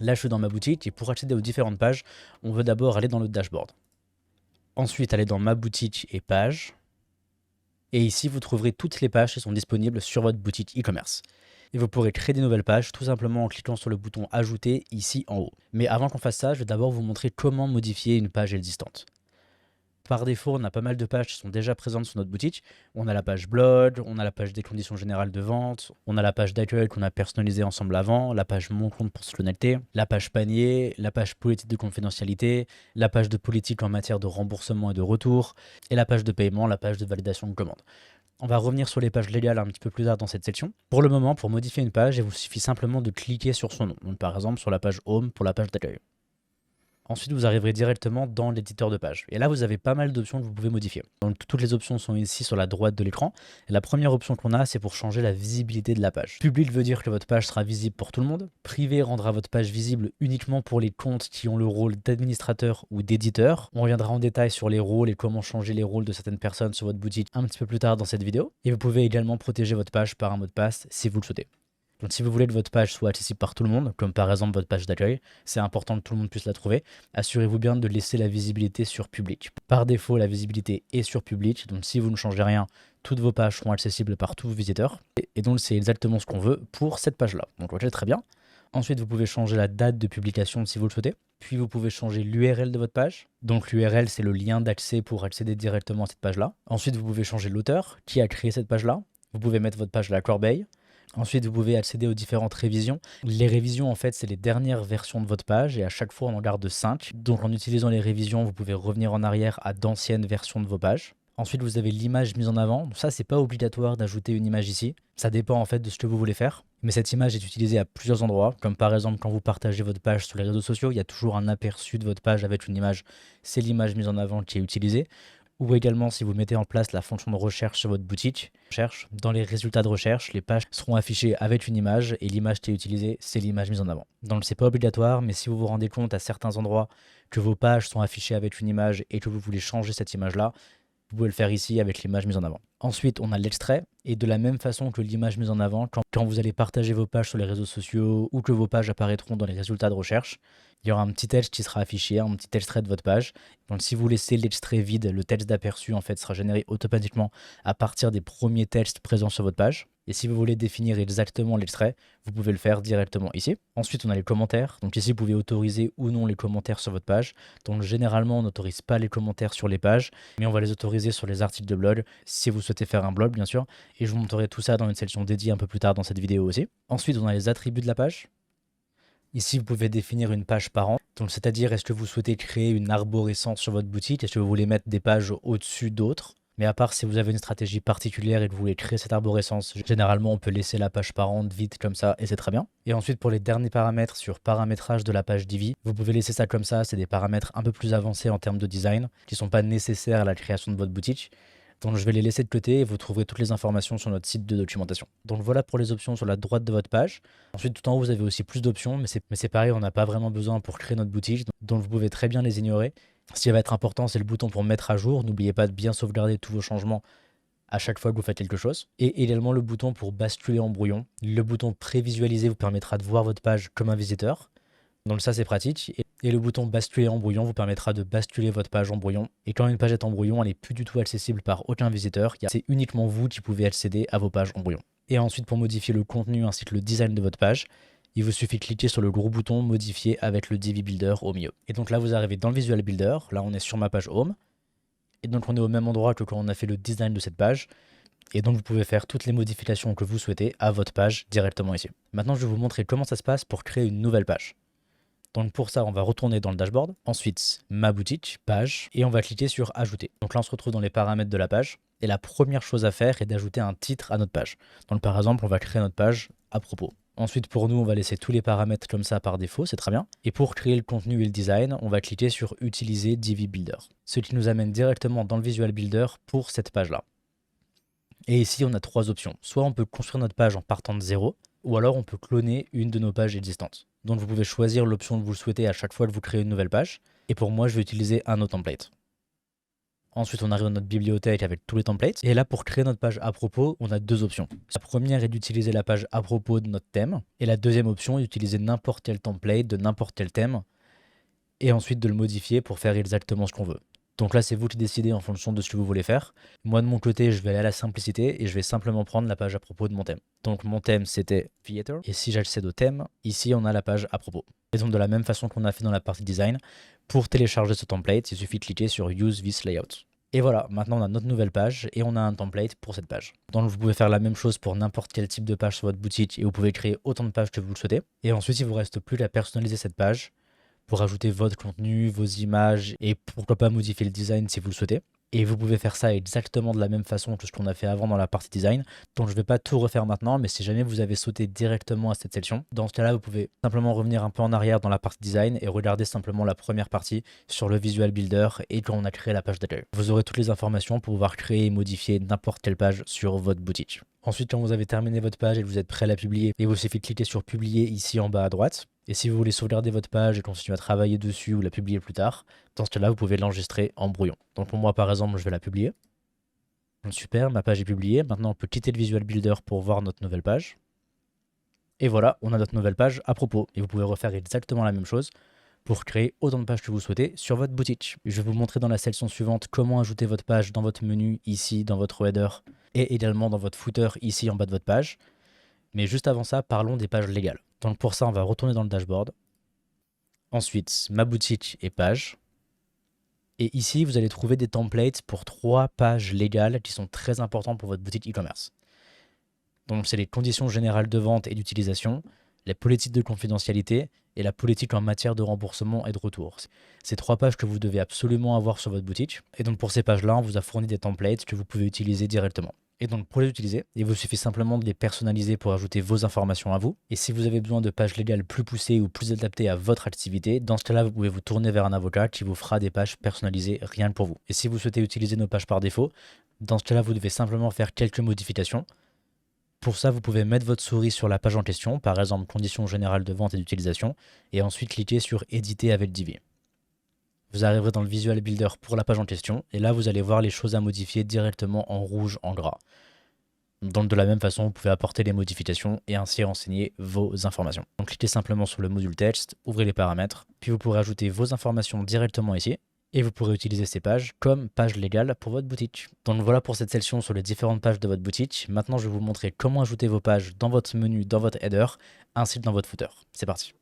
Là, je suis dans ma boutique et pour accéder aux différentes pages, on veut d'abord aller dans le dashboard. Ensuite, aller dans ma boutique et pages. Et ici, vous trouverez toutes les pages qui sont disponibles sur votre boutique e-commerce. Et vous pourrez créer des nouvelles pages tout simplement en cliquant sur le bouton ajouter ici en haut. Mais avant qu'on fasse ça, je vais d'abord vous montrer comment modifier une page existante. Par défaut, on a pas mal de pages qui sont déjà présentes sur notre boutique. On a la page blog, on a la page des conditions générales de vente, on a la page d'accueil qu'on a personnalisée ensemble avant, la page mon compte pour fonctionnalité, la page panier, la page politique de confidentialité, la page de politique en matière de remboursement et de retour, et la page de paiement, la page de validation de commande. On va revenir sur les pages légales un petit peu plus tard dans cette section. Pour le moment, pour modifier une page, il vous suffit simplement de cliquer sur son nom. Donc, par exemple, sur la page Home pour la page d'accueil. Ensuite, vous arriverez directement dans l'éditeur de page. Et là, vous avez pas mal d'options que vous pouvez modifier. Donc, toutes les options sont ici sur la droite de l'écran. La première option qu'on a, c'est pour changer la visibilité de la page. Public veut dire que votre page sera visible pour tout le monde. Privé rendra votre page visible uniquement pour les comptes qui ont le rôle d'administrateur ou d'éditeur. On reviendra en détail sur les rôles et comment changer les rôles de certaines personnes sur votre boutique un petit peu plus tard dans cette vidéo. Et vous pouvez également protéger votre page par un mot de passe si vous le souhaitez. Donc si vous voulez que votre page soit accessible par tout le monde, comme par exemple votre page d'accueil, c'est important que tout le monde puisse la trouver, assurez-vous bien de laisser la visibilité sur public. Par défaut, la visibilité est sur public, donc si vous ne changez rien, toutes vos pages seront accessibles par tous vos visiteurs. Et donc c'est exactement ce qu'on veut pour cette page-là. Donc ok, très bien. Ensuite, vous pouvez changer la date de publication si vous le souhaitez. Puis vous pouvez changer l'URL de votre page. Donc l'URL, c'est le lien d'accès pour accéder directement à cette page-là. Ensuite, vous pouvez changer l'auteur qui a créé cette page-là. Vous pouvez mettre votre page à la corbeille. Ensuite, vous pouvez accéder aux différentes révisions. Les révisions, en fait, c'est les dernières versions de votre page et à chaque fois, on en garde 5. Donc, en utilisant les révisions, vous pouvez revenir en arrière à d'anciennes versions de vos pages. Ensuite, vous avez l'image mise en avant. Donc ça, c'est pas obligatoire d'ajouter une image ici. Ça dépend en fait de ce que vous voulez faire. Mais cette image est utilisée à plusieurs endroits, comme par exemple quand vous partagez votre page sur les réseaux sociaux, il y a toujours un aperçu de votre page avec une image. C'est l'image mise en avant qui est utilisée. Ou également, si vous mettez en place la fonction de recherche sur votre boutique, dans les résultats de recherche, les pages seront affichées avec une image et l'image qui est utilisée, c'est l'image mise en avant. Donc, c'est pas obligatoire, mais si vous vous rendez compte à certains endroits que vos pages sont affichées avec une image et que vous voulez changer cette image-là, vous pouvez le faire ici avec l'image mise en avant. Ensuite, on a l'extrait. Et de la même façon que l'image mise en avant, quand vous allez partager vos pages sur les réseaux sociaux ou que vos pages apparaîtront dans les résultats de recherche, il y aura un petit texte qui sera affiché, un petit extrait de votre page. Donc si vous laissez l'extrait vide, le texte d'aperçu en fait sera généré automatiquement à partir des premiers textes présents sur votre page. Et si vous voulez définir exactement l'extrait, vous pouvez le faire directement ici. Ensuite, on a les commentaires. Donc ici, vous pouvez autoriser ou non les commentaires sur votre page. Donc généralement, on n'autorise pas les commentaires sur les pages, mais on va les autoriser sur les articles de blog, si vous souhaitez faire un blog, bien sûr. Et je vous montrerai tout ça dans une section dédiée un peu plus tard dans cette vidéo aussi. Ensuite, on a les attributs de la page. Ici, vous pouvez définir une page par an. Donc, c'est-à-dire, est-ce que vous souhaitez créer une arborescence sur votre boutique? Est-ce que vous voulez mettre des pages au-dessus d'autres? Mais à part si vous avez une stratégie particulière et que vous voulez créer cette arborescence, généralement, on peut laisser la page par an vide comme ça et c'est très bien. Et ensuite, pour les derniers paramètres sur paramétrage de la page Divi, vous pouvez laisser ça comme ça. C'est des paramètres un peu plus avancés en termes de design qui ne sont pas nécessaires à la création de votre boutique. Donc je vais les laisser de côté et vous trouverez toutes les informations sur notre site de documentation. Donc voilà pour les options sur la droite de votre page. Ensuite, tout en haut, vous avez aussi plus d'options, mais c'est pareil, on n'a pas vraiment besoin pour créer notre boutique, donc vous pouvez très bien les ignorer. Ce qui va être important, c'est le bouton pour mettre à jour. N'oubliez pas de bien sauvegarder tous vos changements à chaque fois que vous faites quelque chose. Et également le bouton pour basculer en brouillon. Le bouton prévisualiser vous permettra de voir votre page comme un visiteur. Donc ça c'est pratique. Et le bouton basculer en brouillon vous permettra de basculer votre page en brouillon. Et quand une page est en brouillon, elle n'est plus du tout accessible par aucun visiteur. C'est uniquement vous qui pouvez accéder à vos pages en brouillon. Et ensuite pour modifier le contenu ainsi que le design de votre page, il vous suffit de cliquer sur le gros bouton modifier avec le Divi Builder au milieu. Et donc là vous arrivez dans le Visual Builder, là on est sur ma page Home. Et donc on est au même endroit que quand on a fait le design de cette page. Et donc vous pouvez faire toutes les modifications que vous souhaitez à votre page directement ici. Maintenant je vais vous montrer comment ça se passe pour créer une nouvelle page. Donc pour ça, on va retourner dans le dashboard. Ensuite, ma boutique, page, et on va cliquer sur ajouter. Donc là, on se retrouve dans les paramètres de la page. Et la première chose à faire est d'ajouter un titre à notre page. Donc par exemple, on va créer notre page à propos. Ensuite, pour nous, on va laisser tous les paramètres comme ça par défaut, c'est très bien. Et pour créer le contenu et le design, on va cliquer sur utiliser Divi Builder. Ce qui nous amène directement dans le Visual Builder pour cette page-là. Et ici, on a trois options. Soit on peut construire notre page en partant de zéro, ou alors on peut cloner une de nos pages existantes. Donc vous pouvez choisir l'option que vous souhaitez à chaque fois que vous créez une nouvelle page. Et pour moi, je vais utiliser un autre template. Ensuite, on arrive dans notre bibliothèque avec tous les templates. Et là, pour créer notre page à propos, on a deux options. La première est d'utiliser la page à propos de notre thème. Et la deuxième option est d'utiliser n'importe quel template de n'importe quel thème. Et ensuite de le modifier pour faire exactement ce qu'on veut. Donc là, c'est vous qui décidez en fonction de ce que vous voulez faire. Moi, de mon côté, je vais aller à la simplicité et je vais simplement prendre la page à propos de mon thème. Donc mon thème, c'était Theater. Et si j'accède au thème, ici, on a la page à propos. Et donc de la même façon qu'on a fait dans la partie design, pour télécharger ce template, il suffit de cliquer sur Use this layout. Et voilà, maintenant on a notre nouvelle page et on a un template pour cette page. Donc vous pouvez faire la même chose pour n'importe quel type de page sur votre boutique et vous pouvez créer autant de pages que vous le souhaitez. Et ensuite, il vous reste plus qu'à personnaliser cette page pour ajouter votre contenu, vos images et pourquoi pas modifier le design si vous le souhaitez. Et vous pouvez faire ça exactement de la même façon que ce qu'on a fait avant dans la partie design. Donc je ne vais pas tout refaire maintenant, mais si jamais vous avez sauté directement à cette section, dans ce cas-là, vous pouvez simplement revenir un peu en arrière dans la partie design et regarder simplement la première partie sur le Visual Builder et quand on a créé la page d'accueil. Vous aurez toutes les informations pour pouvoir créer et modifier n'importe quelle page sur votre boutique. Ensuite, quand vous avez terminé votre page et que vous êtes prêt à la publier, il vous suffit de cliquer sur publier ici en bas à droite. Et si vous voulez sauvegarder votre page et continuer à travailler dessus ou la publier plus tard, dans ce cas-là, vous pouvez l'enregistrer en brouillon. Donc pour moi, par exemple, je vais la publier. Super, ma page est publiée. Maintenant, on peut quitter le Visual Builder pour voir notre nouvelle page. Et voilà, on a notre nouvelle page à propos. Et vous pouvez refaire exactement la même chose pour créer autant de pages que vous souhaitez sur votre boutique. Je vais vous montrer dans la section suivante comment ajouter votre page dans votre menu, ici, dans votre header, et également dans votre footer, ici, en bas de votre page. Mais juste avant ça, parlons des pages légales. Donc pour ça, on va retourner dans le dashboard. Ensuite, ma boutique et page. Et ici, vous allez trouver des templates pour 3 pages légales qui sont très importantes pour votre boutique e-commerce. Donc c'est les conditions générales de vente et d'utilisation, les politiques de confidentialité et la politique en matière de remboursement et de retour. C'est 3 pages que vous devez absolument avoir sur votre boutique. Et donc pour ces pages-là, on vous a fourni des templates que vous pouvez utiliser directement. Et donc pour les utiliser, il vous suffit simplement de les personnaliser pour ajouter vos informations à vous. Et si vous avez besoin de pages légales plus poussées ou plus adaptées à votre activité, dans ce cas-là, vous pouvez vous tourner vers un avocat qui vous fera des pages personnalisées rien que pour vous. Et si vous souhaitez utiliser nos pages par défaut, dans ce cas-là, vous devez simplement faire quelques modifications. Pour ça, vous pouvez mettre votre souris sur la page en question, par exemple conditions générales de vente et d'utilisation, et ensuite cliquer sur éditer avec Divi. Vous arriverez dans le Visual Builder pour la page en question, et là vous allez voir les choses à modifier directement en rouge en gras. Donc de la même façon, vous pouvez apporter les modifications et ainsi renseigner vos informations. Donc cliquez simplement sur le module texte, ouvrez les paramètres, puis vous pourrez ajouter vos informations directement ici, et vous pourrez utiliser ces pages comme page légale pour votre boutique. Donc voilà pour cette section sur les différentes pages de votre boutique. Maintenant, je vais vous montrer comment ajouter vos pages dans votre menu, dans votre header, ainsi que dans votre footer. C'est parti.